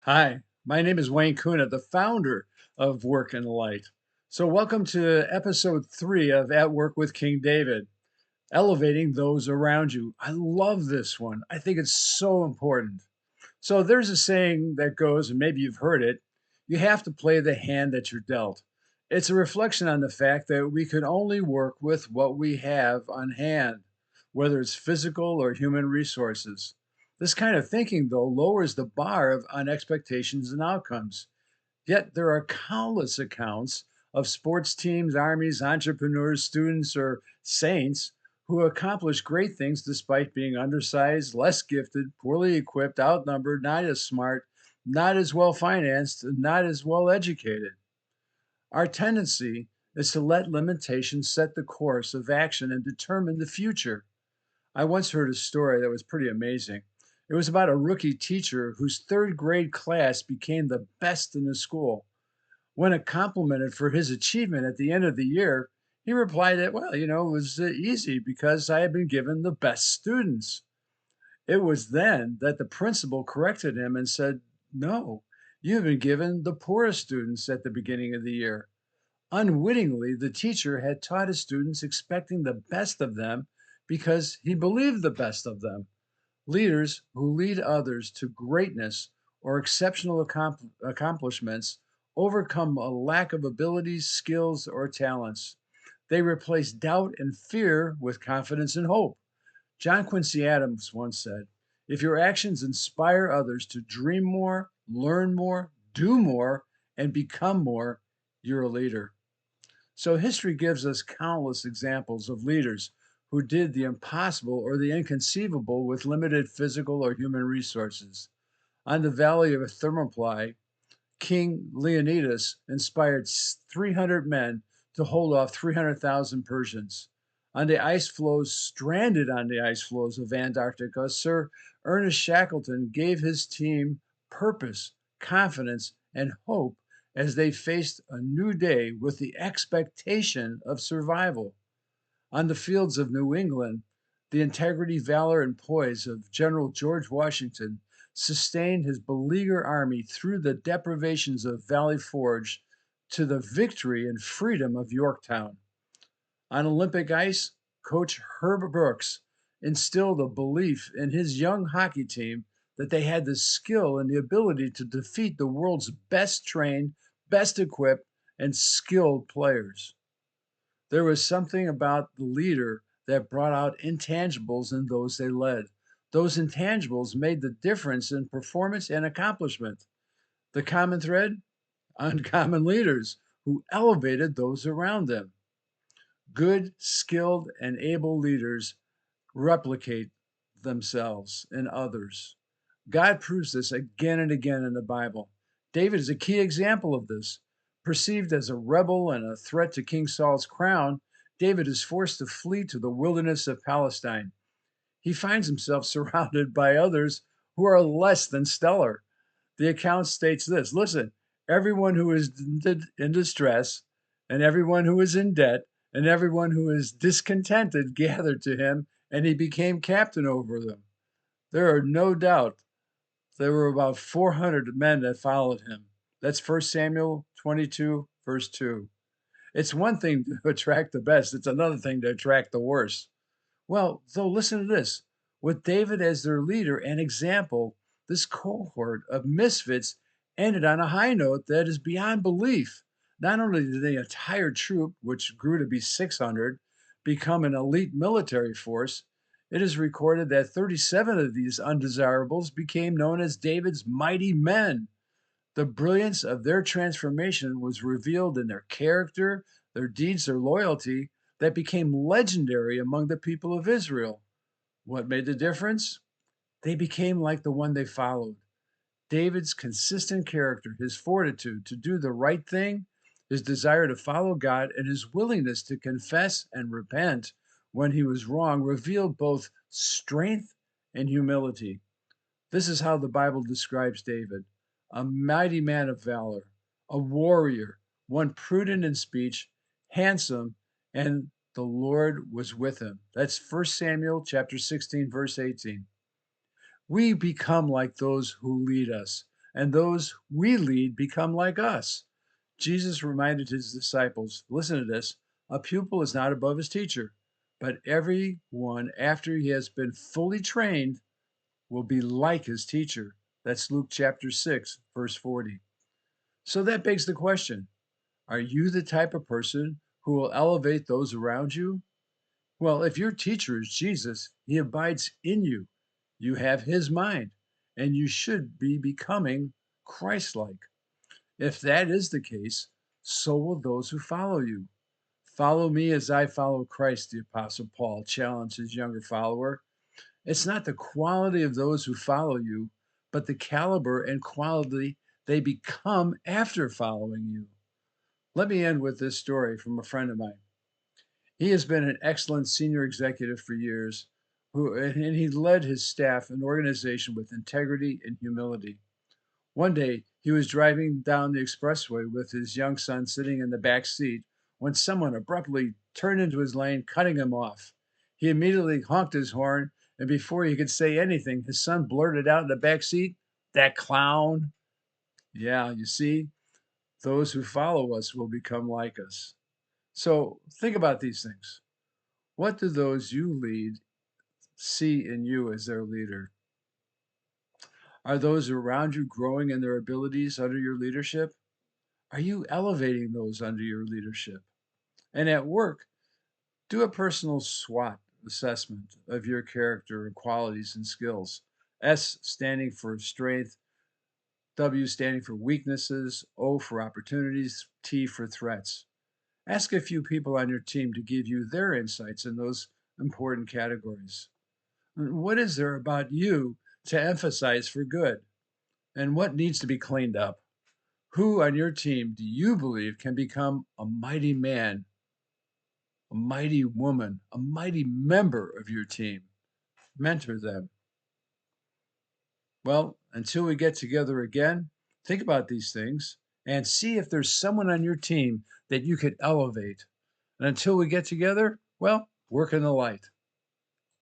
Hi, my name is Wayne Kuna, the founder of Work and Light. So, welcome to episode 3 of At Work with King David, elevating those around you. I love this one. I think it's so important. So, there's a saying that goes, and maybe you've heard it, you have to play the hand that you're dealt. It's a reflection on the fact that we can only work with what we have on hand, whether it's physical or human resources. This kind of thinking, though, lowers the bar on expectations and outcomes. Yet there are countless accounts of sports teams, armies, entrepreneurs, students, or saints who accomplish great things despite being undersized, less gifted, poorly equipped, outnumbered, not as smart, not as well financed, and not as well educated. Our tendency is to let limitations set the course of action and determine the future. I once heard a story that was pretty amazing. It was about a rookie teacher whose third grade class became the best in the school. When complimented for his achievement at the end of the year, he replied that, well, it was easy because I had been given the best students. It was then that the principal corrected him and said, no, you've been given the poorest students at the beginning of the year. Unwittingly, the teacher had taught his students expecting the best of them because he believed the best of them. Leaders who lead others to greatness or exceptional accomplishments overcome a lack of abilities, skills, or talents. They replace doubt and fear with confidence and hope. John Quincy Adams once said, if your actions inspire others to dream more, learn more, do more, and become more, you're a leader. So history gives us countless examples of leaders who did the impossible or the inconceivable with limited physical or human resources. On the Valley of Thermopylae, King Leonidas inspired 300 men to hold off 300,000 Persians. On the ice floes, stranded on the ice floes of Antarctica, Sir Ernest Shackleton gave his team purpose, confidence, and hope as they faced a new day with the expectation of survival. On the fields of New England, the integrity, valor, and poise of General George Washington sustained his beleaguered army through the deprivations of Valley Forge to the victory and freedom of Yorktown. On Olympic ice, Coach Herb Brooks instilled a belief in his young hockey team that they had the skill and the ability to defeat the world's best trained, best equipped, and skilled players. There was something about the leader that brought out intangibles in those they led. Those intangibles made the difference in performance and accomplishment. The common thread? Uncommon leaders who elevated those around them. Good, skilled, and able leaders replicate themselves in others. God proves this again and again in the Bible. David is a key example of this. Perceived as a rebel and a threat to King Saul's crown, David is forced to flee to the wilderness of Palestine. He finds himself surrounded by others who are less than stellar. The account states this: listen, everyone who is in distress, and everyone who is in debt, and everyone who is discontented gathered to him, and he became captain over them. There are no doubt there were about 400 men that followed him. That's 1 Samuel 22, verse 2. It's one thing to attract the best, it's another thing to attract the worst. Well, though, listen to this. With David as their leader and example, this cohort of misfits ended on a high note that is beyond belief. Not only did the entire troop, which grew to be 600, become an elite military force, it is recorded that 37 of these undesirables became known as David's mighty men. The brilliance of their transformation was revealed in their character, their deeds, their loyalty that became legendary among the people of Israel. What made the difference? They became like the one they followed. David's consistent character, his fortitude to do the right thing, his desire to follow God, and his willingness to confess and repent when he was wrong revealed both strength and humility. This is how the Bible describes David: a mighty man of valor, a warrior, one prudent in speech, handsome, and the Lord was with him. That's 1 Samuel chapter 16, verse 18. We become like those who lead us, and those we lead become like us. Jesus reminded his disciples, listen to this, a pupil is not above his teacher, but everyone, after he has been fully trained, will be like his teacher. That's Luke chapter 6, verse 40. So that begs the question, are you the type of person who will elevate those around you? Well, if your teacher is Jesus, he abides in you. You have his mind, and you should be becoming Christ like. If that is the case, so will those who follow you. Follow me as I follow Christ, the Apostle Paul challenged his younger follower. It's not the quality of those who follow you, but the caliber and quality they become after following you. Let me end with this story from a friend of mine. He has been an excellent senior executive for years, and he led his staff and organization with integrity and humility. One day, he was driving down the expressway with his young son sitting in the back seat when someone abruptly turned into his lane, cutting him off. He immediately honked his horn, and before he could say anything, his son blurted out in the back seat, "That clown." Yeah, you see, those who follow us will become like us. So think about these things. What do those you lead see in you as their leader? Are those around you growing in their abilities under your leadership? Are you elevating those under your leadership? And at work, do a personal SWOT assessment of your character and qualities and skills. S standing for strength, W standing for weaknesses, O for opportunities, T for threats. Ask a few people on your team to give you their insights in those important categories. What is there about you to emphasize for good? And what needs to be cleaned up? Who on your team do you believe can become a mighty man, a mighty woman, a mighty member of your team? Mentor them. Well, until we get together again, think about these things and see if there's someone on your team that you could elevate. And until we get together, well, work in the light.